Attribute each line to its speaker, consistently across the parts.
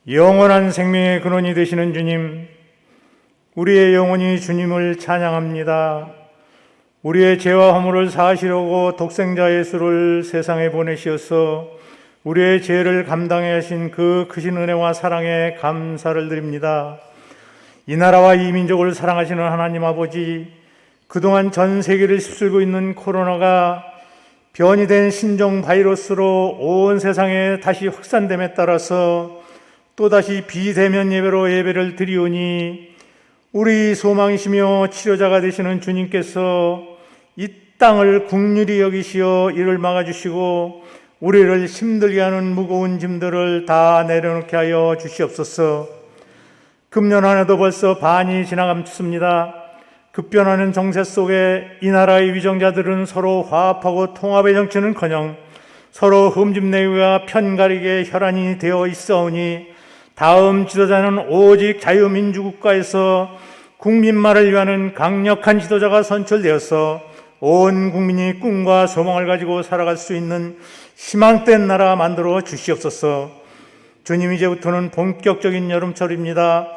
Speaker 1: 영원한 생명의 근원이 되시는 주님, 우리의 영혼이 주님을 찬양합니다. 우리의 죄와 허물을 사하시려고 독생자 예수를 세상에 보내시어서 우리의 죄를 감당해 하신 그 크신 은혜와 사랑에 감사를 드립니다. 이 나라와 이 민족을 사랑하시는 하나님 아버지, 그동안 전 세계를 휩쓸고 있는 코로나가 변이 된 신종 바이러스로 온 세상에 다시 확산됨에 따라서 또다시 비대면 예배로 예배를 드리오니 우리 소망이시며 치료자가 되시는 주님께서 이 땅을 국률이 여기시어 이를 막아주시고 우리를 힘들게 하는 무거운 짐들을 다 내려놓게 하여 주시옵소서. 금년 한 해도 벌써 반이 지나갔습니다. 급변하는 정세 속에 이 나라의 위정자들은 서로 화합하고 통합의 정치는커녕 서로 흠집내기와 편가르기의 혈안이 되어 있사오니 다음 지도자는 오직 자유민주국가에서 국민만을 위하는 강력한 지도자가 선출되어서 온 국민이 꿈과 소망을 가지고 살아갈 수 있는 희망된 나라 만들어 주시옵소서. 주님, 이제부터는 본격적인 여름철입니다.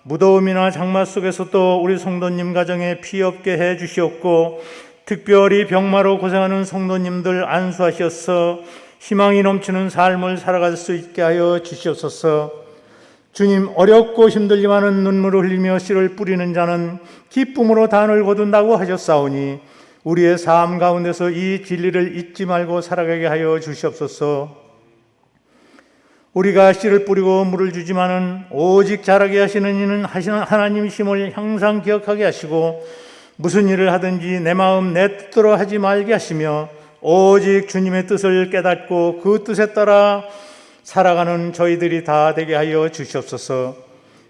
Speaker 1: 무더움이나 장마 속에서도 우리 성도님 가정에 피해 없게 해 주시옵고 특별히 병마로 고생하는 성도님들 안수하시어서 희망이 넘치는 삶을 살아갈 수 있게 하여 주시옵소서. 주님, 어렵고 힘들지만은 눈물을 흘리며 씨를 뿌리는 자는 기쁨으로 단을 거둔다고 하셨사오니 우리의 삶 가운데서 이 진리를 잊지 말고 살아가게 하여 주시옵소서. 우리가 씨를 뿌리고 물을 주지만은 오직 자라게 하시는 이는 하나님이심을 항상 기억하게 하시고 무슨 일을 하든지 내 마음 내 뜻대로 하지 말게 하시며 오직 주님의 뜻을 깨닫고 그 뜻에 따라 살아가는 저희들이 다 되게 하여 주시옵소서.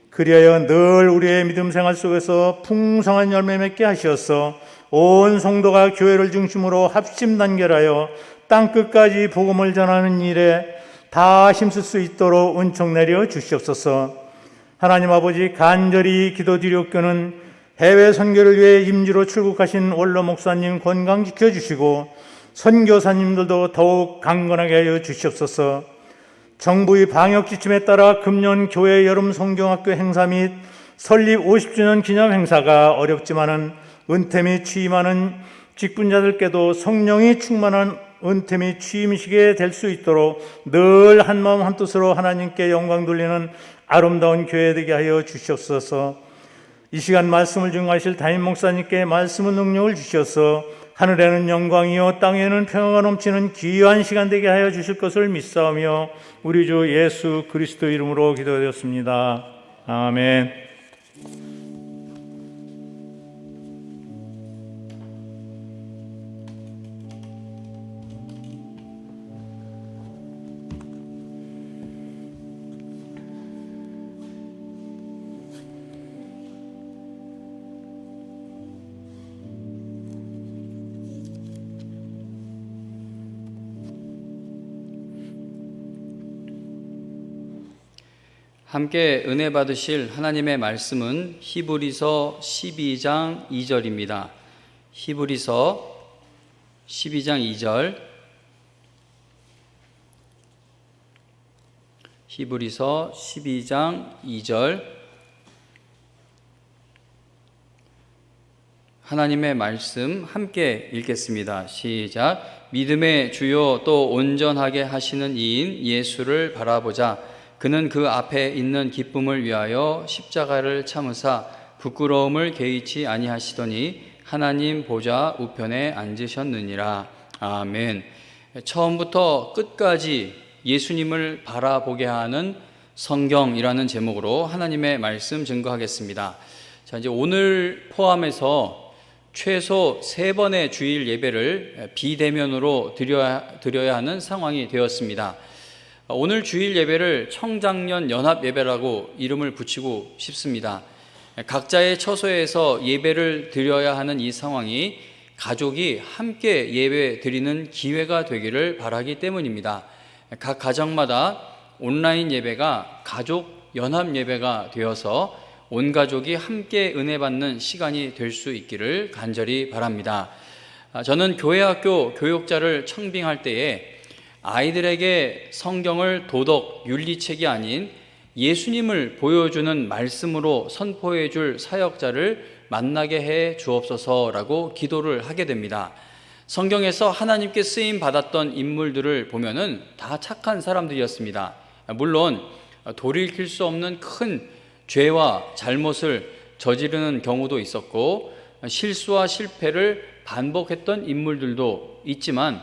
Speaker 1: 그리하여 늘 우리의 믿음 생활 속에서 풍성한 열매 맺게 하시어서 온 성도가 교회를 중심으로 합심단결하여 땅끝까지 복음을 전하는 일에 다 힘쓸 수 있도록 은총 내려 주시옵소서. 하나님 아버지, 간절히 기도드리옵고는 해외 선교를 위해 임지로 출국하신 원로 목사님 건강 지켜주시고 선교사님들도 더욱 강건하게 하여 주시옵소서. 정부의 방역 지침에 따라 금년 교회 여름 성경학교 행사 및 설립 50주년 기념 행사가 어렵지만은 은퇴 및 취임하는 직분자들께도 성령이 충만한 은퇴 및 취임식에 될 수 있도록 늘 한마음 한뜻으로 하나님께 영광 돌리는 아름다운 교회 되게 하여 주시옵소서. 이 시간 말씀을 증거하실 담임 목사님께 말씀의 능력을 주셔서 하늘에는 영광이요 땅에는 평화가 넘치는 귀한 시간 되게 하여 주실 것을 믿사오며 우리 주 예수 그리스도 이름으로 기도드렸습니다. 아멘.
Speaker 2: 함께 은혜 받으실 하나님의 말씀은 히브리서 12장 2절입니다. 히브리서 12장 2절. 히브리서 12장 2절. 하나님의 말씀 함께 읽겠습니다. 시작. 믿음의 주요 또 온전하게 하시는 이인 예수를 바라보자. 그는 그 앞에 있는 기쁨을 위하여 십자가를 참으사 부끄러움을 개의치 아니하시더니 하나님 보좌 우편에 앉으셨느니라. 아멘. 처음부터 끝까지 예수님을 바라보게 하는 성경이라는 제목으로 하나님의 말씀 증거하겠습니다. 자, 이제 오늘 포함해서 최소 3번의 주일 예배를 비대면으로 드려야 하는 상황이 되었습니다. 오늘 주일 예배를 청장년 연합 예배라고 이름을 붙이고 싶습니다. 각자의 처소에서 예배를 드려야 하는 이 상황이 가족이 함께 예배 드리는 기회가 되기를 바라기 때문입니다. 각 가정마다 온라인 예배가 가족 연합 예배가 되어서 온 가족이 함께 은혜 받는 시간이 될 수 있기를 간절히 바랍니다. 저는 교회학교 교육자를 청빙할 때에 아이들에게 성경을 도덕, 윤리책이 아닌 예수님을 보여주는 말씀으로 선포해 줄 사역자를 만나게 해 주옵소서라고 기도를 하게 됩니다. 성경에서 하나님께 쓰임 받았던 인물들을 보면은 다 착한 사람들이었습니다. 물론 돌이킬 수 없는 큰 죄와 잘못을 저지르는 경우도 있었고 실수와 실패를 반복했던 인물들도 있지만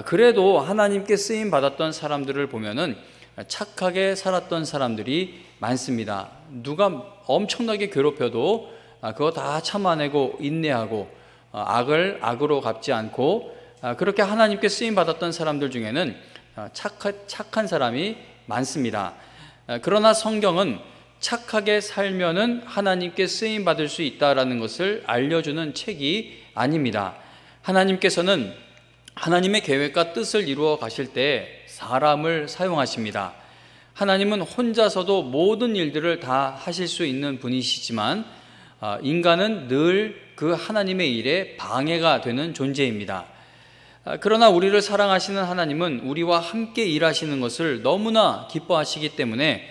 Speaker 2: 그래도 하나님께 쓰임 받았던 사람들을 보면은 착하게 살았던 사람들이 많습니다. 누가 엄청나게 괴롭혀도 그거 다 참아내고 인내하고 악을 악으로 갚지 않고 그렇게 하나님께 쓰임 받았던 사람들 중에는 착한 사람이 많습니다. 그러나 성경은 착하게 살면은 하나님께 쓰임 받을 수 있다라는 것을 알려주는 책이 아닙니다. 하나님께서는 하나님의 계획과 뜻을 이루어 가실 때 사람을 사용하십니다. 하나님은 혼자서도 모든 일들을 다 하실 수 있는 분이시지만 인간은 늘 그 하나님의 일에 방해가 되는 존재입니다. 그러나 우리를 사랑하시는 하나님은 우리와 함께 일하시는 것을 너무나 기뻐하시기 때문에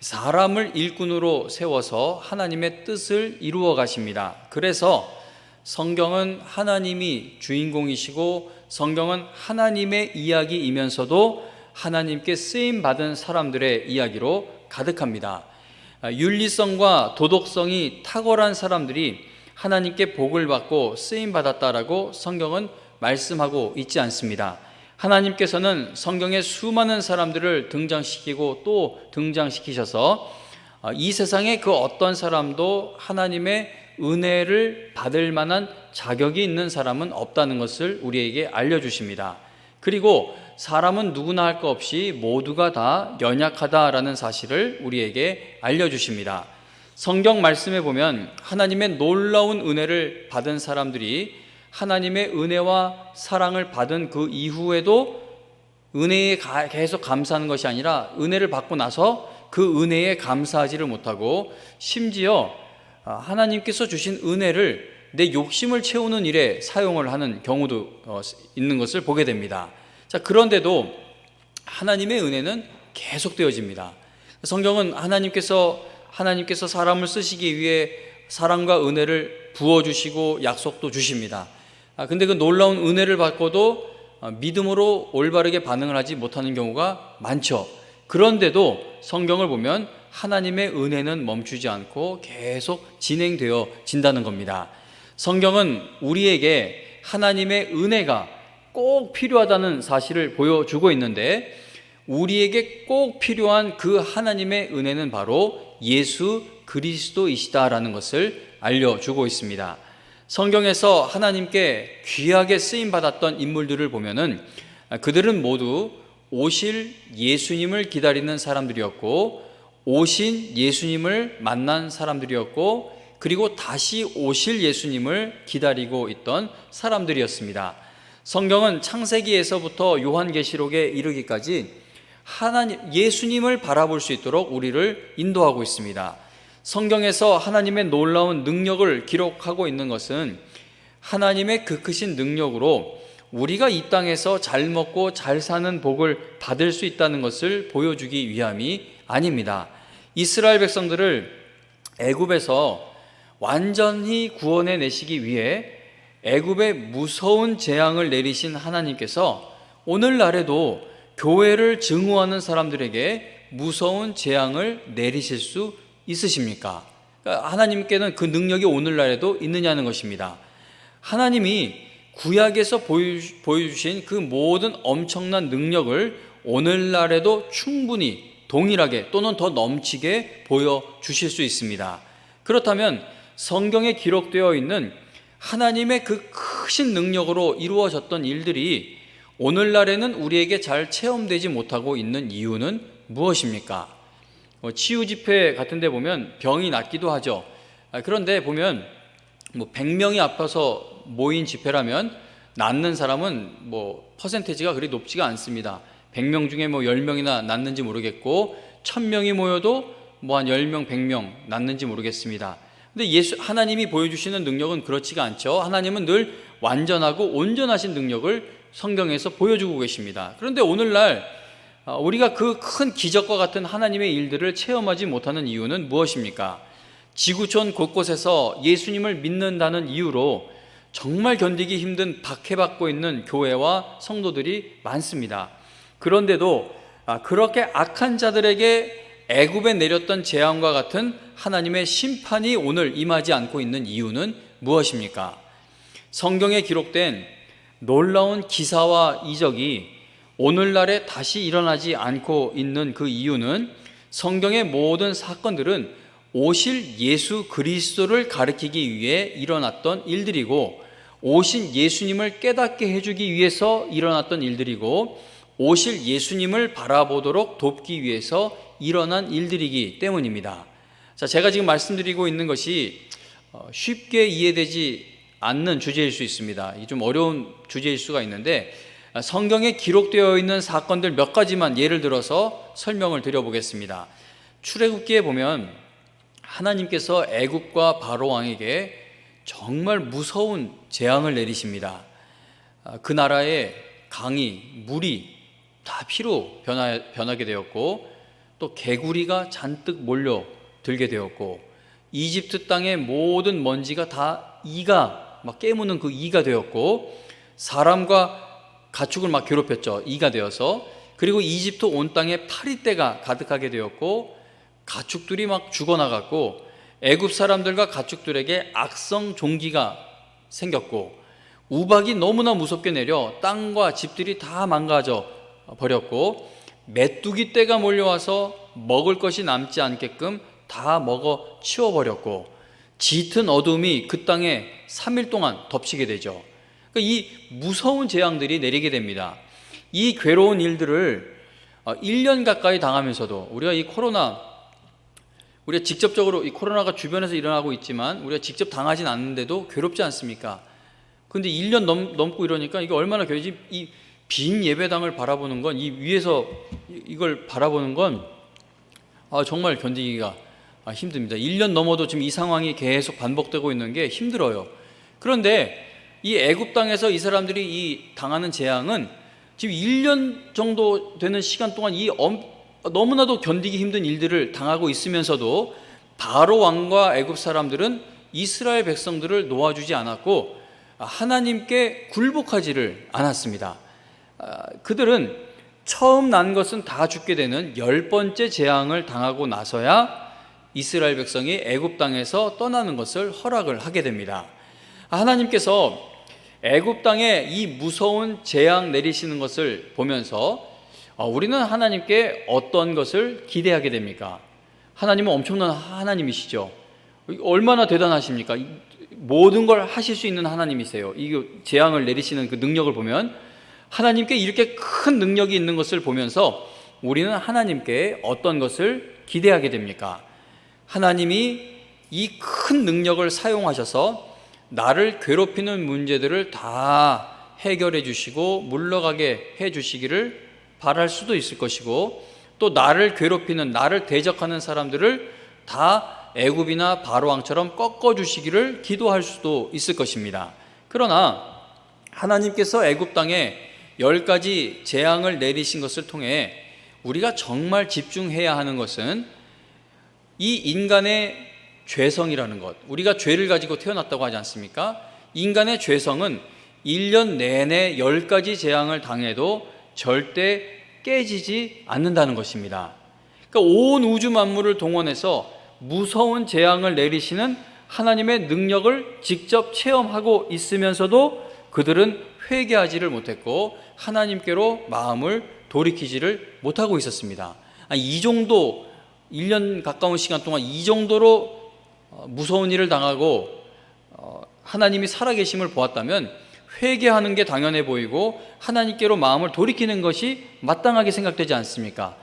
Speaker 2: 사람을 일꾼으로 세워서 하나님의 뜻을 이루어 가십니다. 그래서 성경은 하나님이 주인공이시고 성경은 하나님의 이야기이면서도 하나님께 쓰임받은 사람들의 이야기로 가득합니다. 윤리성과 도덕성이 탁월한 사람들이 하나님께 복을 받고 쓰임받았다라고 성경은 말씀하고 있지 않습니다. 하나님께서는 성경에 수많은 사람들을 등장시키고 또 등장시키셔서 이 세상에 그 어떤 사람도 하나님의 은혜를 받을 만한 자격이 있는 사람은 없다는 것을 우리에게 알려주십니다. 그리고 사람은 누구나 할 것 없이 모두가 다 연약하다라는 사실을 우리에게 알려주십니다. 성경 말씀에 보면 하나님의 놀라운 은혜를 받은 사람들이 하나님의 은혜와 사랑을 받은 그 이후에도 은혜에 계속 감사하는 것이 아니라 은혜를 받고 나서 그 은혜에 감사하지를 못하고 심지어 하나님께서 주신 은혜를 내 욕심을 채우는 일에 사용을 하는 경우도 있는 것을 보게 됩니다. 자, 그런데도 하나님의 은혜는 계속되어집니다. 성경은 하나님께서 사람을 쓰시기 위해 사랑과 은혜를 부어주시고 약속도 주십니다. 근데 그 놀라운 은혜를 받고도 믿음으로 올바르게 반응을 하지 못하는 경우가 많죠. 그런데도 성경을 보면 하나님의 은혜는 멈추지 않고 계속 진행되어진다는 겁니다. 성경은 우리에게 하나님의 은혜가 꼭 필요하다는 사실을 보여주고 있는데 우리에게 꼭 필요한 그 하나님의 은혜는 바로 예수 그리스도이시다라는 것을 알려주고 있습니다. 성경에서 하나님께 귀하게 쓰임받았던 인물들을 보면은 그들은 모두 오실 예수님을 기다리는 사람들이었고 오신 예수님을 만난 사람들이었고 그리고 다시 오실 예수님을 기다리고 있던 사람들이었습니다. 성경은 창세기에서부터 요한계시록에 이르기까지 예수님을 바라볼 수 있도록 우리를 인도하고 있습니다. 성경에서 하나님의 놀라운 능력을 기록하고 있는 것은 하나님의 그 크신 능력으로 우리가 이 땅에서 잘 먹고 잘 사는 복을 받을 수 있다는 것을 보여주기 위함이 아닙니다. 이스라엘 백성들을 애굽에서 완전히 구원해 내시기 위해 애굽에 무서운 재앙을 내리신 하나님께서 오늘날에도 교회를 증오하는 사람들에게 무서운 재앙을 내리실 수 있으십니까? 하나님께는 그 능력이 오늘날에도 있느냐는 것입니다. 하나님이 구약에서 보여주신 그 모든 엄청난 능력을 오늘날에도 충분히 동일하게 또는 더 넘치게 보여주실 수 있습니다. 그렇다면 성경에 기록되어 있는 하나님의 그 크신 능력으로 이루어졌던 일들이 오늘날에는 우리에게 잘 체험되지 못하고 있는 이유는 무엇입니까? 치유 집회 같은 데 보면 병이 낫기도 하죠. 그런데 보면 100명이 아파서 모인 집회라면 낫는 사람은 퍼센테이지가 그리 높지가 않습니다. 100명 중에 10명이나 낫는지 모르겠고 1000명이 모여도 한 10명, 100명 낫는지 모르겠습니다. 근데 하나님이 보여주시는 능력은 그렇지가 않죠. 하나님은 늘 완전하고 온전하신 능력을 성경에서 보여주고 계십니다. 그런데 오늘날 우리가 그 큰 기적과 같은 하나님의 일들을 체험하지 못하는 이유는 무엇입니까? 지구촌 곳곳에서 예수님을 믿는다는 이유로 정말 견디기 힘든 박해받고 있는 교회와 성도들이 많습니다. 그런데도 그렇게 악한 자들에게 애굽에 내렸던 재앙과 같은 하나님의 심판이 오늘 임하지 않고 있는 이유는 무엇입니까? 성경에 기록된 놀라운 기사와 이적이 오늘날에 다시 일어나지 않고 있는 그 이유는 성경의 모든 사건들은 오실 예수 그리스도를 가리키기 위해 일어났던 일들이고, 오신 예수님을 깨닫게 해주기 위해서 일어났던 일들이고, 오실 예수님을 바라보도록 돕기 위해서 일어난 일들이기 때문입니다. 자, 제가 지금 말씀드리고 있는 것이 쉽게 이해되지 않는 주제일 수 있습니다. 좀 어려운 주제일 수가 있는데, 성경에 기록되어 있는 사건들 몇 가지만 예를 들어서 설명을 드려보겠습니다. 출애굽기에 보면 하나님께서 애굽과 바로 왕에게 정말 무서운 재앙을 내리십니다. 그 나라의 강이, 물이 다 피로 변하게 되었고, 또 개구리가 잔뜩 몰려들게 되었고, 이집트 땅의 모든 먼지가 다 이가 막 깨무는 그 이가 되었고, 사람과 가축을 막 괴롭혔죠. 이가 되어서. 그리고 이집트 온 땅에 파리떼가 가득하게 되었고, 가축들이 막 죽어나갔고, 애굽 사람들과 가축들에게 악성 종기가 생겼고, 우박이 너무나 무섭게 내려 땅과 집들이 다 망가져 버렸고, 메뚜기 떼가 몰려와서 먹을 것이 남지 않게끔 다 먹어 치워버렸고, 짙은 어둠이 그 땅에 3일 동안 덮치게 되죠. 이 무서운 재앙들이 내리게 됩니다. 이 괴로운 일들을 1년 가까이 당하면서도 우리가 우리가 직접적으로 이 코로나가 주변에서 일어나고 있지만 우리가 직접 당하진 않는데도 괴롭지 않습니까? 근데 1년 넘고 이러니까 이게 얼마나 괴롭지. 이 빈 예배당을 바라보는 건, 이 위에서 이걸 바라보는 건 정말 견디기가 힘듭니다. 1년 넘어도 지금 이 상황이 계속 반복되고 있는 게 힘들어요. 그런데 이 애굽 땅에서 이 사람들이 이 당하는 재앙은 지금 1년 정도 되는 시간 동안 이 너무나도 견디기 힘든 일들을 당하고 있으면서도 바로 왕과 애굽 사람들은 이스라엘 백성들을 놓아주지 않았고 하나님께 굴복하지를 않았습니다. 그들은 처음 난 것은 다 죽게 되는 10번째 재앙을 당하고 나서야 이스라엘 백성이 애굽 땅에서 떠나는 것을 허락을 하게 됩니다. 하나님께서 애굽 땅에 이 무서운 재앙 내리시는 것을 보면서 우리는 하나님께 어떤 것을 기대하게 됩니까? 하나님은 엄청난 하나님이시죠. 얼마나 대단하십니까? 모든 걸 하실 수 있는 하나님이세요. 이 재앙을 내리시는 그 능력을 보면, 하나님께 이렇게 큰 능력이 있는 것을 보면서 우리는 하나님께 어떤 것을 기대하게 됩니까? 하나님이 이 큰 능력을 사용하셔서 나를 괴롭히는 문제들을 다 해결해 주시고 물러가게 해 주시기를 바랄 수도 있을 것이고, 또 나를 괴롭히는, 나를 대적하는 사람들을 다 애굽이나 바로 왕처럼 꺾어 주시기를 기도할 수도 있을 것입니다. 그러나 하나님께서 애굽 땅에 10가지 재앙을 내리신 것을 통해 우리가 정말 집중해야 하는 것은 이 인간의 죄성이라는 것, 우리가 죄를 가지고 태어났다고 하지 않습니까? 인간의 죄성은 1년 내내 10가지 재앙을 당해도 절대 깨지지 않는다는 것입니다. 그러니까 온 우주 만물을 동원해서 무서운 재앙을 내리시는 하나님의 능력을 직접 체험하고 있으면서도 그들은 회개하지를 못했고 하나님께로 마음을 돌이키지를 못하고 있었습니다. 이 정도 1년 가까운 시간 동안 이 정도로 무서운 일을 당하고 하나님이 살아계심을 보았다면 회개하는 게 당연해 보이고 하나님께로 마음을 돌이키는 것이 마땅하게 생각되지 않습니까?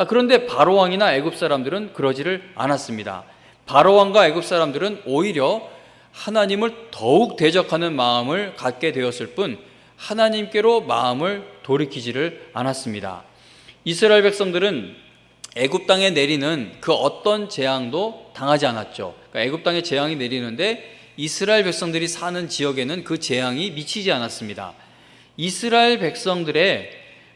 Speaker 2: 그런데 바로왕이나 애굽 사람들은 그러지를 않았습니다. 바로왕과 애굽 사람들은 오히려 하나님을 더욱 대적하는 마음을 갖게 되었을 뿐 하나님께로 마음을 돌이키지를 않았습니다. 이스라엘 백성들은 애굽 땅에 내리는 그 어떤 재앙도 당하지 않았죠. 그러니까 애굽 땅에 재앙이 내리는데 이스라엘 백성들이 사는 지역에는 그 재앙이 미치지 않았습니다. 이스라엘 백성들의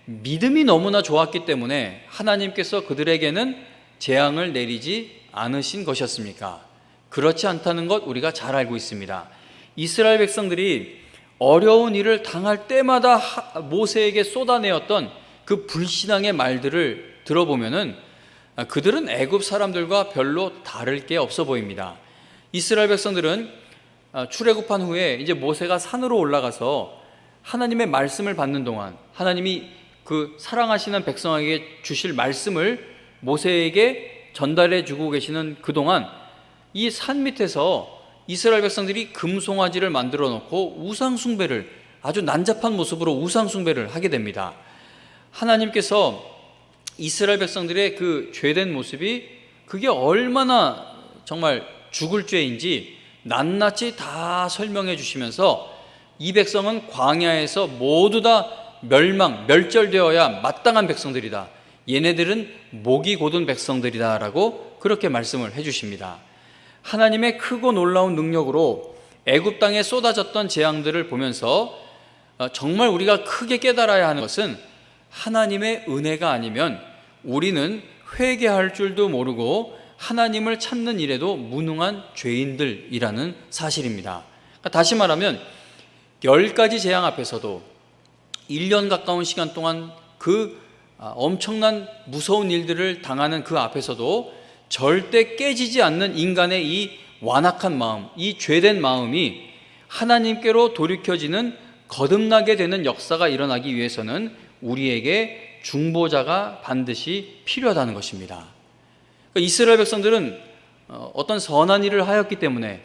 Speaker 2: 믿음이 너무나 좋았기 때문에 하나님께서 그들에게는 재앙을 내리지 않으신 것이었습니까? 그렇지 않다는 것 우리가 잘 알고 있습니다. 이스라엘 백성들이 어려운 일을 당할 때마다 모세에게 쏟아내었던 그 불신앙의 말들을 들어보면은 그들은 애굽 사람들과 별로 다를 게 없어 보입니다. 이스라엘 백성들은 출애굽한 후에 이제 모세가 산으로 올라가서 하나님의 말씀을 받는 동안, 하나님이 그 사랑하시는 백성에게 주실 말씀을 모세에게 전달해 주고 계시는 그동안 이 산 밑에서 이스라엘 백성들이 금송아지를 만들어 놓고 우상 숭배를, 아주 난잡한 모습으로 우상 숭배를 하게 됩니다. 하나님께서 이스라엘 백성들의 그 죄된 모습이 그게 얼마나 정말 죽을 죄인지 낱낱이 다 설명해 주시면서 이 백성은 광야에서 모두 다 멸절되어야 마땅한 백성들이다. 얘네들은 목이 곧은 백성들이다 라고 그렇게 말씀을 해 주십니다. 하나님의 크고 놀라운 능력으로 애굽 땅에 쏟아졌던 재앙들을 보면서 정말 우리가 크게 깨달아야 하는 것은 하나님의 은혜가 아니면 우리는 회개할 줄도 모르고 하나님을 찾는 일에도 무능한 죄인들이라는 사실입니다. 다시 말하면 10가지 재앙 앞에서도 1년 가까운 시간 동안 그 엄청난 무서운 일들을 당하는 그 앞에서도 절대 깨지지 않는 인간의 이 완악한 마음, 이 죄된 마음이 하나님께로 돌이켜지는 거듭나게 되는 역사가 일어나기 위해서는 우리에게 중보자가 반드시 필요하다는 것입니다. 이스라엘 백성들은 어떤 선한 일을 하였기 때문에,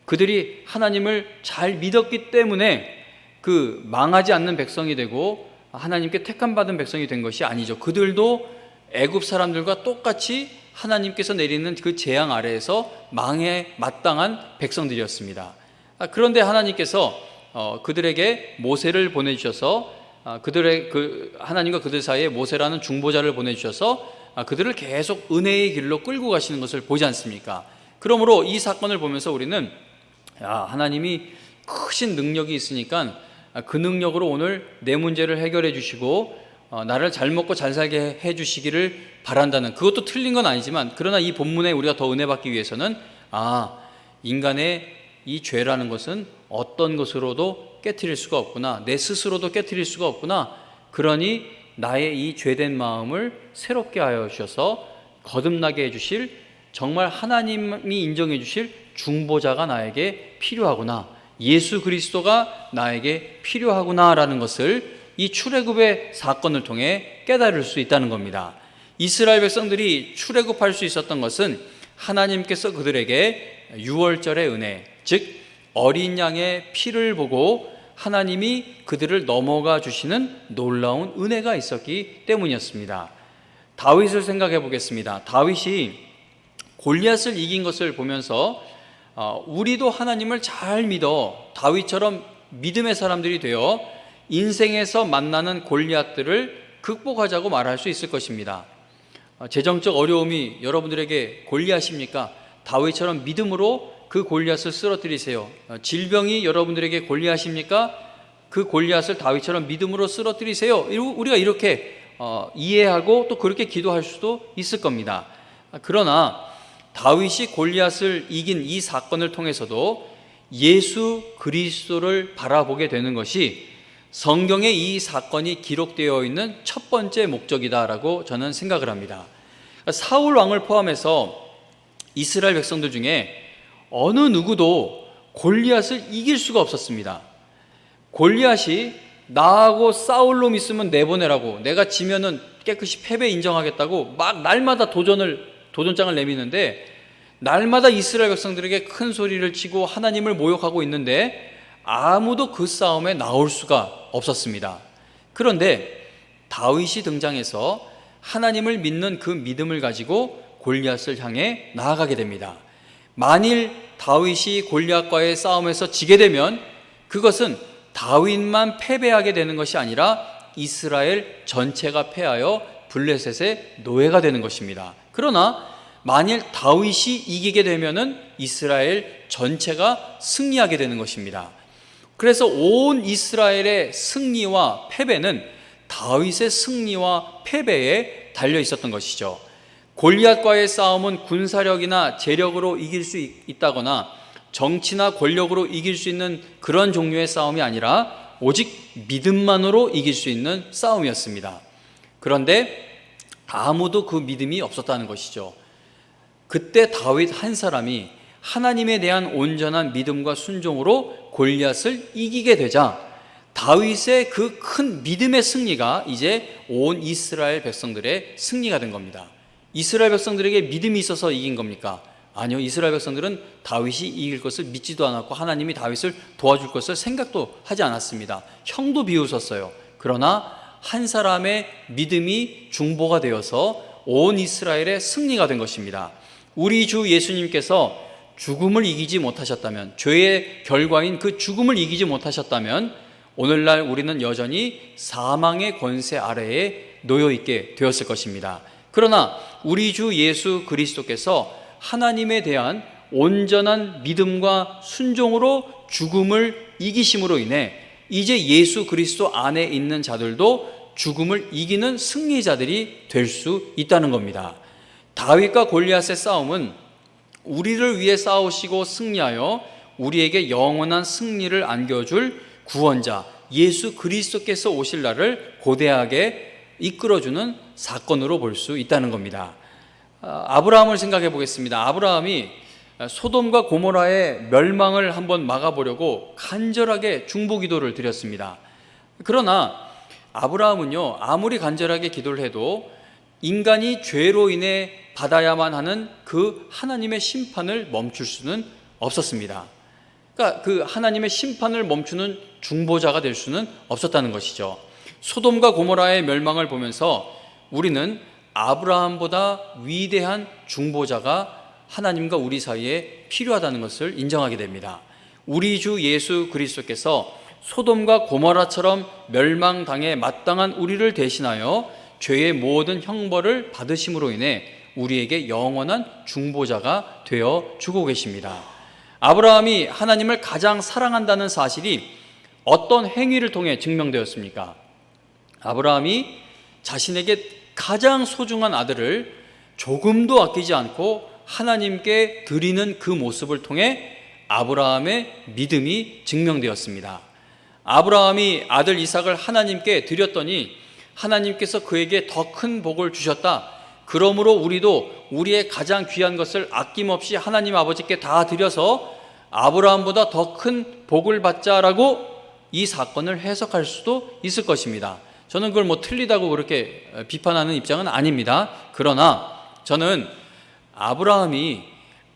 Speaker 2: 그들이 하나님을 잘 믿었기 때문에 그 망하지 않는 백성이 되고 하나님께 택함받은 백성이 된 것이 아니죠. 그들도 애굽 사람들과 똑같이 하나님께서 내리는 그 재앙 아래에서 망에 마땅한 백성들이었습니다. 그런데 하나님께서 그들에게 모세를 보내주셔서 하나님과 그들 사이에 모세라는 중보자를 보내주셔서 그들을 계속 은혜의 길로 끌고 가시는 것을 보지 않습니까? 그러므로 이 사건을 보면서 우리는 하나님이 크신 능력이 있으니까 그 능력으로 오늘 내 문제를 해결해 주시고 나를 잘 먹고 잘 살게 해 주시기를 바란다는, 그것도 틀린 건 아니지만, 그러나 이 본문에 우리가 더 은혜 받기 위해서는 인간의 이 죄라는 것은 어떤 것으로도 깨트릴 수가 없구나, 내 스스로도 깨트릴 수가 없구나, 그러니 나의 이 죄된 마음을 새롭게 하여 주셔서 거듭나게 해주실, 정말 하나님이 인정해 주실 중보자가 나에게 필요하구나, 예수 그리스도가 나에게 필요하구나라는 것을 이 출애굽의 사건을 통해 깨달을 수 있다는 겁니다. 이스라엘 백성들이 출애굽할 수 있었던 것은 하나님께서 그들에게 유월절의 은혜, 즉 어린 양의 피를 보고 하나님이 그들을 넘어가 주시는 놀라운 은혜가 있었기 때문이었습니다. 다윗을 생각해 보겠습니다. 다윗이 골리앗을 이긴 것을 보면서 우리도 하나님을 잘 믿어 다윗처럼 믿음의 사람들이 되어 인생에서 만나는 골리앗들을 극복하자고 말할 수 있을 것입니다. 재정적 어려움이 여러분들에게 골리앗입니까? 다윗처럼 믿음으로 그 골리앗을 쓰러뜨리세요. 질병이 여러분들에게 골리앗입니까? 그 골리앗을 다윗처럼 믿음으로 쓰러뜨리세요. 우리가 이렇게 이해하고 또 그렇게 기도할 수도 있을 겁니다. 그러나 다윗이 골리앗을 이긴 이 사건을 통해서도 예수 그리스도를 바라보게 되는 것이 성경에 이 사건이 기록되어 있는 첫 번째 목적이다라고 저는 생각을 합니다. 사울 왕을 포함해서 이스라엘 백성들 중에 어느 누구도 골리앗을 이길 수가 없었습니다. 골리앗이 나하고 싸울 놈 있으면 내보내라고, 내가 지면은 깨끗이 패배 인정하겠다고 막 날마다 도전장을 내미는데, 날마다 이스라엘 백성들에게 큰 소리를 치고 하나님을 모욕하고 있는데 아무도 그 싸움에 나올 수가 없었습니다. 그런데 다윗이 등장해서 하나님을 믿는 그 믿음을 가지고 골리앗을 향해 나아가게 됩니다. 만일 다윗이 골리앗과의 싸움에서 지게 되면 그것은 다윗만 패배하게 되는 것이 아니라 이스라엘 전체가 패하여 블레셋의 노예가 되는 것입니다. 그러나 만일 다윗이 이기게 되면은 이스라엘 전체가 승리하게 되는 것입니다. 그래서 온 이스라엘의 승리와 패배는 다윗의 승리와 패배에 달려 있었던 것이죠. 골리앗과의 싸움은 군사력이나 재력으로 이길 수 있다거나 정치나 권력으로 이길 수 있는 그런 종류의 싸움이 아니라 오직 믿음만으로 이길 수 있는 싸움이었습니다. 그런데 아무도 그 믿음이 없었다는 것이죠. 그때 다윗 한 사람이 하나님에 대한 온전한 믿음과 순종으로 골리앗을 이기게 되자 다윗의 그 큰 믿음의 승리가 이제 온 이스라엘 백성들의 승리가 된 겁니다. 이스라엘 백성들에게 믿음이 있어서 이긴 겁니까? 아니요. 이스라엘 백성들은 다윗이 이길 것을 믿지도 않았고 하나님이 다윗을 도와줄 것을 생각도 하지 않았습니다. 형도 비웃었어요. 그러나 한 사람의 믿음이 중보가 되어서 온 이스라엘의 승리가 된 것입니다. 우리 주 예수님께서 죽음을 이기지 못하셨다면, 죄의 결과인 그 죽음을 이기지 못하셨다면 오늘날 우리는 여전히 사망의 권세 아래에 놓여 있게 되었을 것입니다. 그러나 우리 주 예수 그리스도께서 하나님에 대한 온전한 믿음과 순종으로 죽음을 이기심으로 인해 이제 예수 그리스도 안에 있는 자들도 죽음을 이기는 승리자들이 될 수 있다는 겁니다. 다윗과 골리앗의 싸움은 우리를 위해 싸우시고 승리하여 우리에게 영원한 승리를 안겨줄 구원자 예수 그리스도께서 오실 날을 고대하게 이끌어주는 사건으로 볼 수 있다는 겁니다. 아브라함을 생각해 보겠습니다. 아브라함이 소돔과 고모라의 멸망을 한번 막아보려고 간절하게 중보 기도를 드렸습니다. 그러나 아브라함은요, 아무리 간절하게 기도를 해도 인간이 죄로 인해 받아야만 하는 그 하나님의 심판을 멈출 수는 없었습니다. 그러니까 그 하나님의 심판을 멈추는 중보자가 될 수는 없었다는 것이죠. 소돔과 고모라의 멸망을 보면서 우리는 아브라함보다 위대한 중보자가 하나님과 우리 사이에 필요하다는 것을 인정하게 됩니다. 우리 주 예수 그리스도께서 소돔과 고모라처럼 멸망당해 마땅한 우리를 대신하여 죄의 모든 형벌을 받으심으로 인해 우리에게 영원한 중보자가 되어 주고 계십니다. 아브라함이 하나님을 가장 사랑한다는 사실이 어떤 행위를 통해 증명되었습니까? 아브라함이 자신에게 가장 소중한 아들을 조금도 아끼지 않고 하나님께 드리는 그 모습을 통해 아브라함의 믿음이 증명되었습니다. 아브라함이 아들 이삭을 하나님께 드렸더니 하나님께서 그에게 더 큰 복을 주셨다. 그러므로 우리도 우리의 가장 귀한 것을 아낌없이 하나님 아버지께 다 드려서 아브라함보다 더 큰 복을 받자라고 이 사건을 해석할 수도 있을 것입니다. 저는 그걸 뭐 틀리다고 그렇게 비판하는 입장은 아닙니다. 그러나 저는 아브라함이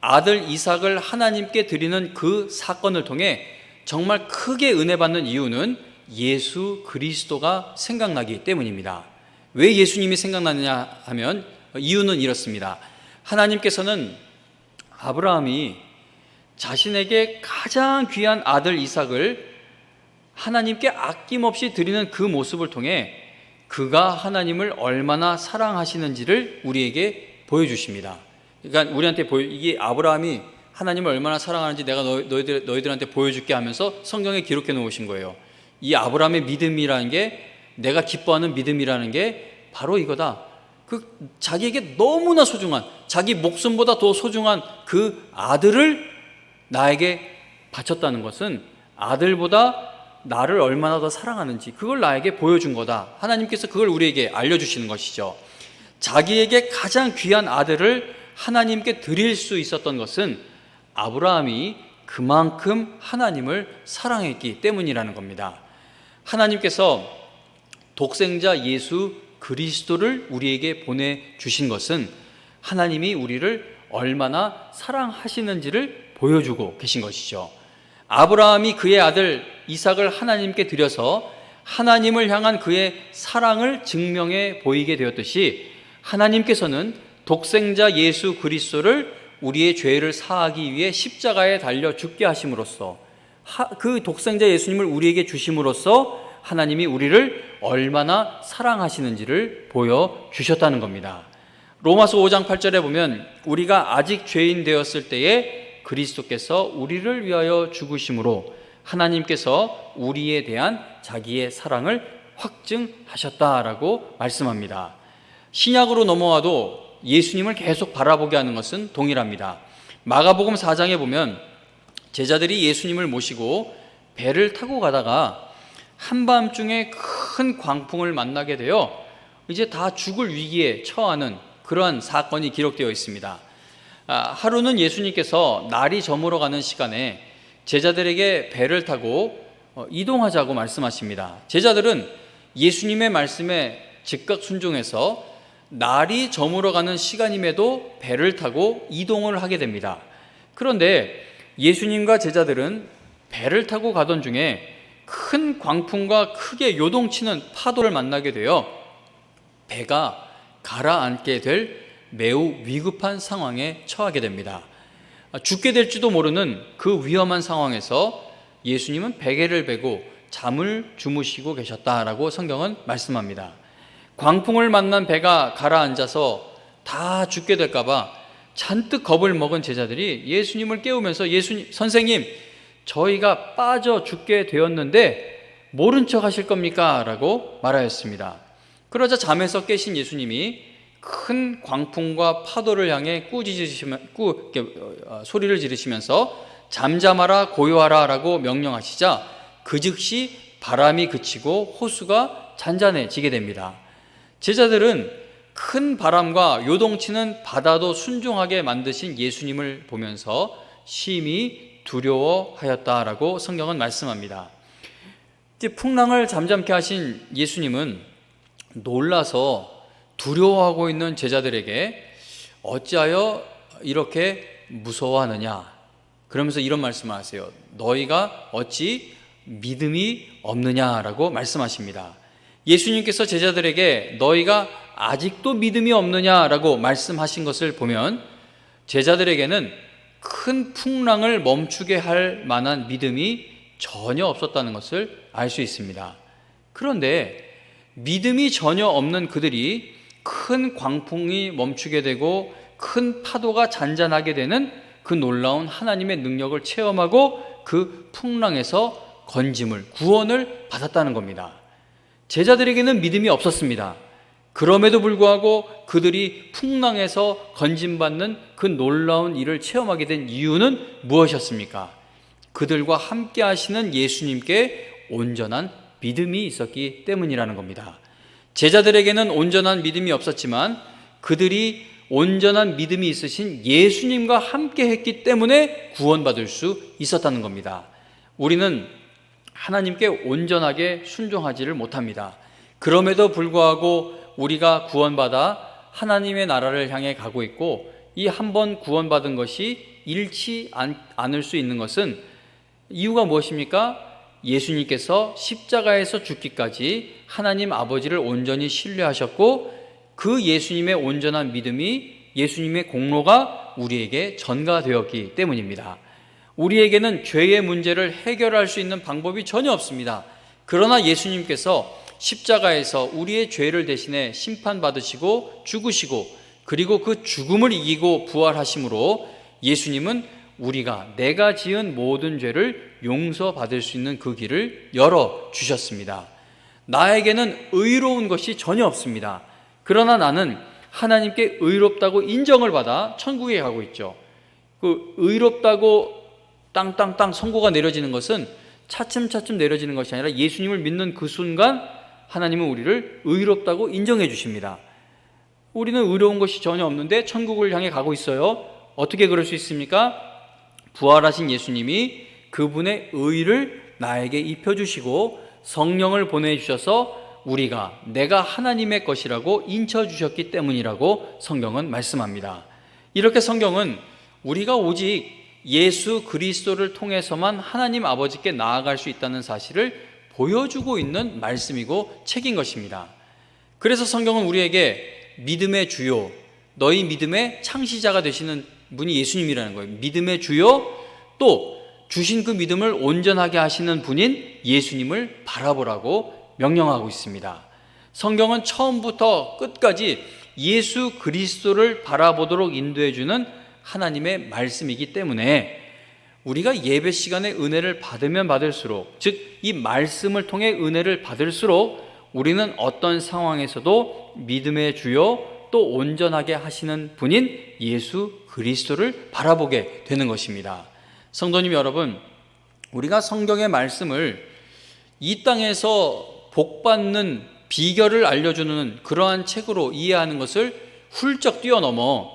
Speaker 2: 아들 이삭을 하나님께 드리는 그 사건을 통해 정말 크게 은혜 받는 이유는 예수 그리스도가 생각나기 때문입니다. 왜 예수님이 생각나느냐 하면 이유는 이렇습니다. 하나님께서는 아브라함이 자신에게 가장 귀한 아들 이삭을 하나님께 아낌없이 드리는 그 모습을 통해 그가 하나님을 얼마나 사랑하시는지를 우리에게 보여주십니다. 그러니까 우리한테 이게 아브라함이 하나님을 얼마나 사랑하는지 내가 너희들한테 보여줄게 하면서 성경에 기록해 놓으신 거예요. 이 아브라함의 믿음이라는 게, 내가 기뻐하는 믿음이라는 게 바로 이거다. 그 자기에게 너무나 소중한, 자기 목숨보다 더 소중한 그 아들을 나에게 바쳤다는 것은 아들보다 나를 얼마나 더 사랑하는지 그걸 나에게 보여준 거다. 하나님께서 그걸 우리에게 알려주시는 것이죠. 자기에게 가장 귀한 아들을 하나님께 드릴 수 있었던 것은 아브라함이 그만큼 하나님을 사랑했기 때문이라는 겁니다. 하나님께서 독생자 예수 그리스도를 우리에게 보내주신 것은 하나님이 우리를 얼마나 사랑하시는지를 보여주고 계신 것이죠. 아브라함이 그의 아들 이삭을 하나님께 드려서 하나님을 향한 그의 사랑을 증명해 보이게 되었듯이 하나님께서는 독생자 예수 그리스도를 우리의 죄를 사하기 위해 십자가에 달려 죽게 하심으로써, 그 독생자 예수님을 우리에게 주심으로써 하나님이 우리를 얼마나 사랑하시는지를 보여주셨다는 겁니다. 로마서 5장 8절에 보면 우리가 아직 죄인 되었을 때에 그리스도께서 우리를 위하여 죽으심으로 하나님께서 우리에 대한 자기의 사랑을 확증하셨다라고 말씀합니다. 신약으로 넘어와도 예수님을 계속 바라보게 하는 것은 동일합니다. 마가복음 4장에 보면 제자들이 예수님을 모시고 배를 타고 가다가 한밤중에 큰 광풍을 만나게 되어 이제 다 죽을 위기에 처하는 그러한 사건이 기록되어 있습니다. 하루는 예수님께서 날이 저물어 가는 시간에 제자들에게 배를 타고 이동하자고 말씀하십니다. 제자들은 예수님의 말씀에 즉각 순종해서 날이 저물어 가는 시간임에도 배를 타고 이동을 하게 됩니다. 그런데 예수님과 제자들은 배를 타고 가던 중에 큰 광풍과 크게 요동치는 파도를 만나게 되어 배가 가라앉게 될 매우 위급한 상황에 처하게 됩니다. 죽게 될지도 모르는 그 위험한 상황에서 예수님은 베개를 베고 잠을 주무시고 계셨다라고 성경은 말씀합니다. 광풍을 만난 배가 가라앉아서 다 죽게 될까봐 잔뜩 겁을 먹은 제자들이 예수님을 깨우면서 예수님, 선생님, 저희가 빠져 죽게 되었는데 모른 척 하실 겁니까? 라고 말하였습니다. 그러자 잠에서 깨신 예수님이 큰 광풍과 파도를 향해 소리를 지르시면서 잠잠하라 고요하라 라고 명령하시자 그 즉시 바람이 그치고 호수가 잔잔해지게 됩니다. 제자들은 큰 바람과 요동치는 바다도 순종하게 만드신 예수님을 보면서 심히 두려워하였다라고 성경은 말씀합니다. 이제 풍랑을 잠잠케 하신 예수님은 놀라서 두려워하고 있는 제자들에게 어찌하여 이렇게 무서워하느냐, 그러면서 이런 말씀을 하세요. 너희가 어찌 믿음이 없느냐라고 말씀하십니다. 예수님께서 제자들에게 너희가 아직도 믿음이 없느냐라고 말씀하신 것을 보면 제자들에게는 큰 풍랑을 멈추게 할 만한 믿음이 전혀 없었다는 것을 알 수 있습니다. 그런데 믿음이 전혀 없는 그들이 큰 광풍이 멈추게 되고 큰 파도가 잔잔하게 되는 그 놀라운 하나님의 능력을 체험하고 그 풍랑에서 건짐을, 구원을 받았다는 겁니다. 제자들에게는 믿음이 없었습니다. 그럼에도 불구하고 그들이 풍랑에서 건짐받는 그 놀라운 일을 체험하게 된 이유는 무엇이었습니까? 그들과 함께 하시는 예수님께 온전한 믿음이 있었기 때문이라는 겁니다. 제자들에게는 온전한 믿음이 없었지만 그들이 온전한 믿음이 있으신 예수님과 함께 했기 때문에 구원받을 수 있었다는 겁니다. 우리는 하나님께 온전하게 순종하지를 못합니다. 그럼에도 불구하고 우리가 구원받아 하나님의 나라를 향해 가고 있고 이 한 번 구원받은 것이 잃지 않을 수 있는 것은 이유가 무엇입니까? 예수님께서 십자가에서 죽기까지 하나님 아버지를 온전히 신뢰하셨고 그 예수님의 온전한 믿음이 예수님의 공로가 우리에게 전가되었기 때문입니다. 우리에게는 죄의 문제를 해결할 수 있는 방법이 전혀 없습니다. 그러나 예수님께서 십자가에서 우리의 죄를 대신해 심판받으시고 죽으시고 그리고 그 죽음을 이기고 부활하심으로 예수님은 우리가 내가 지은 모든 죄를 용서받을 수 있는 그 길을 열어주셨습니다. 나에게는 의로운 것이 전혀 없습니다. 그러나 나는 하나님께 의롭다고 인정을 받아 천국에 가고 있죠. 그 의롭다고 땅땅땅 선고가 내려지는 것은 차츰차츰 내려지는 것이 아니라 예수님을 믿는 그 순간 하나님은 우리를 의롭다고 인정해 주십니다. 우리는 의로운 것이 전혀 없는데 천국을 향해 가고 있어요. 어떻게 그럴 수 있습니까? 부활하신 예수님이 그분의 의를 나에게 입혀주시고 성령을 보내주셔서 우리가 내가 하나님의 것이라고 인쳐주셨기 때문이라고 성경은 말씀합니다. 이렇게 성경은 우리가 오직 예수 그리스도를 통해서만 하나님 아버지께 나아갈 수 있다는 사실을 보여주고 있는 말씀이고 책인 것입니다. 그래서 성경은 우리에게 믿음의 주요, 너희 믿음의 창시자가 되시는 분이 예수님이라는 거예요. 믿음의 주요, 또 주신 그 믿음을 온전하게 하시는 분인 예수님을 바라보라고 명령하고 있습니다. 성경은 처음부터 끝까지 예수 그리스도를 바라보도록 인도해 주는 하나님의 말씀이기 때문에 우리가 예배 시간에 은혜를 받으면 받을수록, 즉 이 말씀을 통해 은혜를 받을수록 우리는 어떤 상황에서도 믿음의 주요 또 온전하게 하시는 분인 예수 그리스도를 바라보게 되는 것입니다. 성도님 여러분, 우리가 성경의 말씀을 이 땅에서 복받는 비결을 알려주는 그러한 책으로 이해하는 것을 훌쩍 뛰어넘어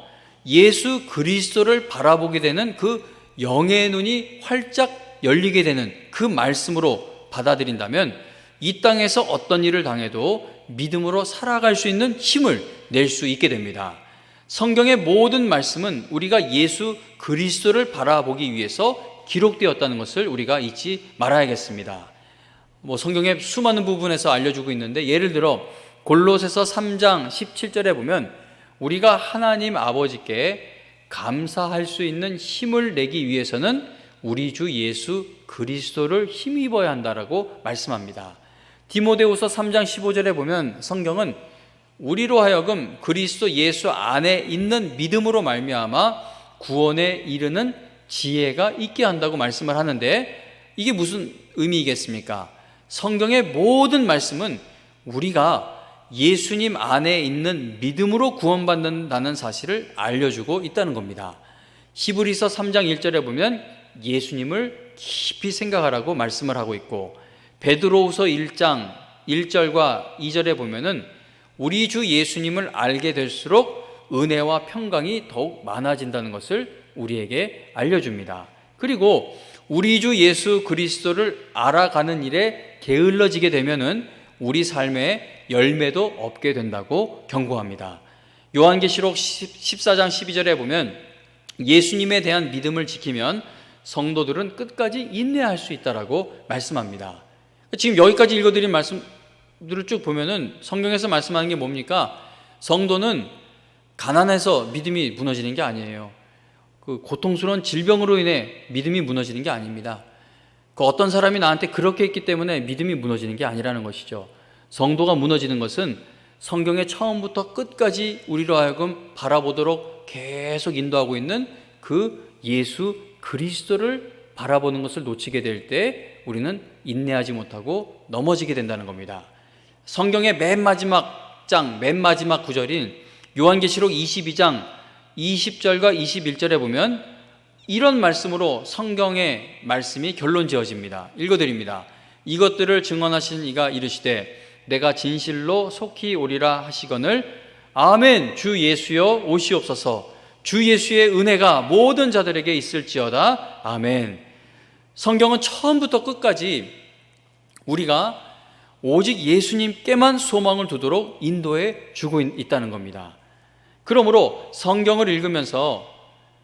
Speaker 2: 예수 그리스도를 바라보게 되는 그 영의 눈이 활짝 열리게 되는 그 말씀으로 받아들인다면 이 땅에서 어떤 일을 당해도 믿음으로 살아갈 수 있는 힘을 낼 수 있게 됩니다. 성경의 모든 말씀은 우리가 예수 그리스도를 바라보기 위해서 기록되었다는 것을 우리가 잊지 말아야겠습니다. 성경의 수많은 부분에서 알려주고 있는데, 예를 들어 골로새서 3장 17절에 보면 우리가 하나님 아버지께 감사할 수 있는 힘을 내기 위해서는 우리 주 예수 그리스도를 힘입어야 한다라고 말씀합니다. 디모데후서 3장 15절에 보면 성경은 우리로 하여금 그리스도 예수 안에 있는 믿음으로 말미암아 구원에 이르는 지혜가 있게 한다고 말씀을 하는데, 이게 무슨 의미이겠습니까? 성경의 모든 말씀은 우리가 예수님 안에 있는 믿음으로 구원받는다는 사실을 알려주고 있다는 겁니다. 히브리서 3장 1절에 보면 예수님을 깊이 생각하라고 말씀을 하고 있고, 베드로후서 1장 1절과 2절에 보면은 우리 주 예수님을 알게 될수록 은혜와 평강이 더욱 많아진다는 것을 우리에게 알려줍니다. 그리고 우리 주 예수 그리스도를 알아가는 일에 게을러지게 되면은 우리 삶에 열매도 없게 된다고 경고합니다. 요한계시록 14장 12절에 보면 예수님에 대한 믿음을 지키면 성도들은 끝까지 인내할 수 있다라고 말씀합니다. 지금 여기까지 읽어드린 말씀들을 쭉 보면은 성경에서 말씀하는 게 뭡니까? 성도는 가난해서 믿음이 무너지는 게 아니에요. 그 고통스러운 질병으로 인해 믿음이 무너지는 게 아닙니다. 그 어떤 사람이 나한테 그렇게 했기 때문에 믿음이 무너지는 게 아니라는 것이죠. 성도가 무너지는 것은 성경의 처음부터 끝까지 우리로 하여금 바라보도록 계속 인도하고 있는 그 예수 그리스도를 바라보는 것을 놓치게 될 때 우리는 인내하지 못하고 넘어지게 된다는 겁니다. 성경의 맨 마지막 장, 맨 마지막 구절인 요한계시록 22장 20절과 21절에 보면 이런 말씀으로 성경의 말씀이 결론 지어집니다. 읽어드립니다. 이것들을 증언하신 이가 이르시되 내가 진실로 속히 오리라 하시거늘 아멘. 주 예수여 오시옵소서. 주 예수의 은혜가 모든 자들에게 있을지어다. 아멘. 성경은 처음부터 끝까지 우리가 오직 예수님께만 소망을 두도록 인도해 주고 있다는 겁니다. 그러므로 성경을 읽으면서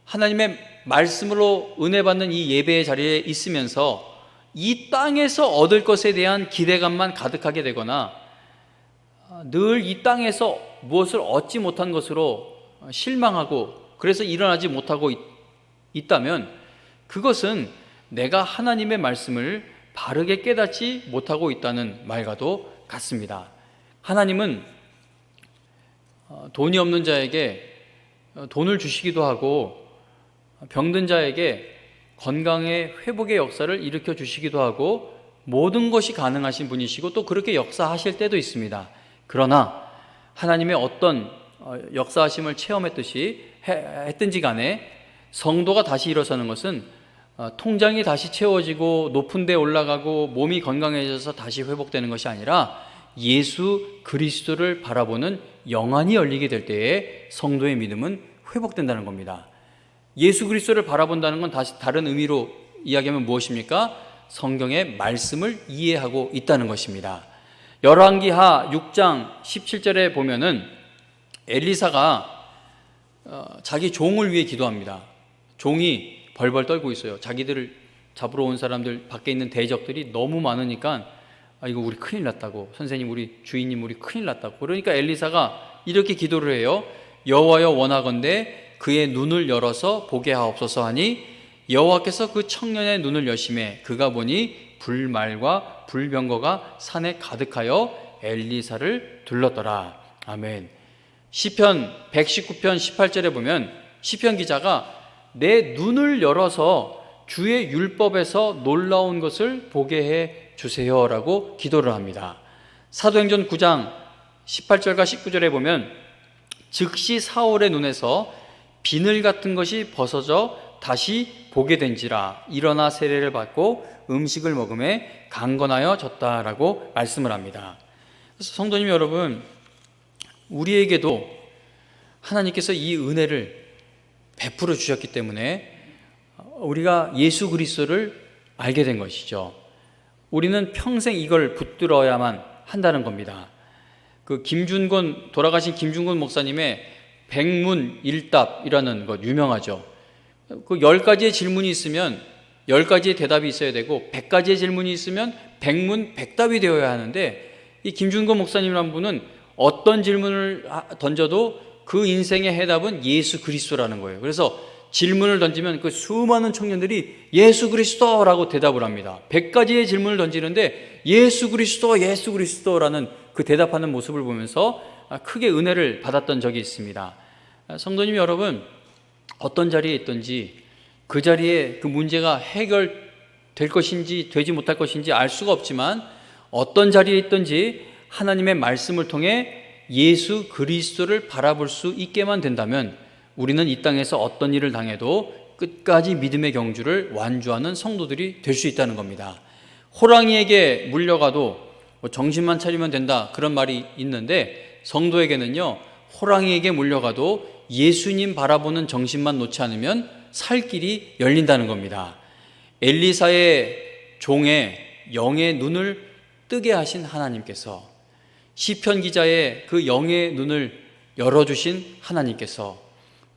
Speaker 2: 하나님의 말씀으로 은혜 받는 이 예배의 자리에 있으면서 이 땅에서 얻을 것에 대한 기대감만 가득하게 되거나 늘 이 땅에서 무엇을 얻지 못한 것으로 실망하고 그래서 일어나지 못하고 있다면 그것은 내가 하나님의 말씀을 바르게 깨닫지 못하고 있다는 말과도 같습니다. 하나님은 돈이 없는 자에게 돈을 주시기도 하고 병든 자에게 건강의 회복의 역사를 일으켜 주시기도 하고 모든 것이 가능하신 분이시고 또 그렇게 역사하실 때도 있습니다. 그러나 하나님의 어떤 역사하심을 체험했듯이 했든지 간에 성도가 다시 일어서는 것은 통장이 다시 채워지고 높은 데 올라가고 몸이 건강해져서 다시 회복되는 것이 아니라 예수 그리스도를 바라보는 영안이 열리게 될 때에 성도의 믿음은 회복된다는 겁니다. 예수 그리스도를 바라본다는 건 다시 다른 의미로 이야기하면 무엇입니까? 성경의 말씀을 이해하고 있다는 것입니다. 열왕기하 6장 17절에 보면은 엘리사가 자기 종을 위해 기도합니다. 종이 벌벌 떨고 있어요. 자기들을 잡으러 온 사람들 밖에 있는 대적들이 너무 많으니까 이거 우리 큰일 났다고, 선생님 우리 주인님 우리 큰일 났다고. 그러니까 엘리사가 이렇게 기도를 해요. 여호와여 원하건대 그의 눈을 열어서 보게 하옵소서 하니 여호와께서 그 청년의 눈을 여심해 그가 보니 불말과 불병거가 산에 가득하여 엘리사를 둘렀더라. 아멘. 시편 119편 18절에 보면 시편 기자가 내 눈을 열어서 주의 율법에서 놀라운 것을 보게 해 주세요라고 기도를 합니다. 사도행전 9장 18절과 19절에 보면 즉시 사울의 눈에서 비늘 같은 것이 벗어져 다시 보게 된지라 일어나 세례를 받고 음식을 먹음에 강건하여 졌다라고 말씀을 합니다. 그래서 성도님 여러분, 우리에게도 하나님께서 이 은혜를 베풀어 주셨기 때문에 우리가 예수 그리스도를 알게 된 것이죠. 우리는 평생 이걸 붙들어야만 한다는 겁니다. 돌아가신 김준곤 목사님의 백문일답이라는 것 유명하죠. 10가지의 질문이 있으면 10가지의 대답이 있어야 되고 100가지의 질문이 있으면 백문백답이 되어야 하는데, 이 김준곤 목사님이라는 분은 어떤 질문을 던져도 그 인생의 해답은 예수 그리스도라는 거예요. 그래서 질문을 던지면 그 수많은 청년들이 예수 그리스도라고 대답을 합니다. 100가지의 질문을 던지는데 예수 그리스도라는 그 대답하는 모습을 보면서 크게 은혜를 받았던 적이 있습니다. 성도님 여러분, 어떤 자리에 있든지 그 자리에 그 문제가 해결될 것인지 되지 못할 것인지 알 수가 없지만, 어떤 자리에 있든지 하나님의 말씀을 통해 예수 그리스도를 바라볼 수 있게만 된다면 우리는 이 땅에서 어떤 일을 당해도 끝까지 믿음의 경주를 완주하는 성도들이 될 수 있다는 겁니다. 호랑이에게 물려가도 정신만 차리면 된다, 그런 말이 있는데, 성도에게는요, 호랑이에게 물려가도 예수님 바라보는 정신만 놓지 않으면 살 길이 열린다는 겁니다. 엘리사의 종의 영의 눈을 뜨게 하신 하나님께서, 시편 기자의 그 영의 눈을 열어주신 하나님께서,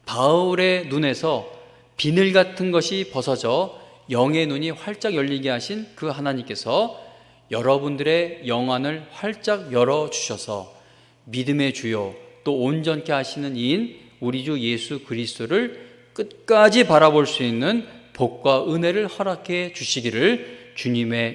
Speaker 2: 바울의 눈에서 비늘 같은 것이 벗어져 영의 눈이 활짝 열리게 하신 그 하나님께서 여러분들의 영안을 활짝 열어주셔서 믿음의 주요 또 온전케 하시는 이인 우리 주 예수 그리스도를 끝까지 바라볼 수 있는 복과 은혜를 허락해 주시기를 주님의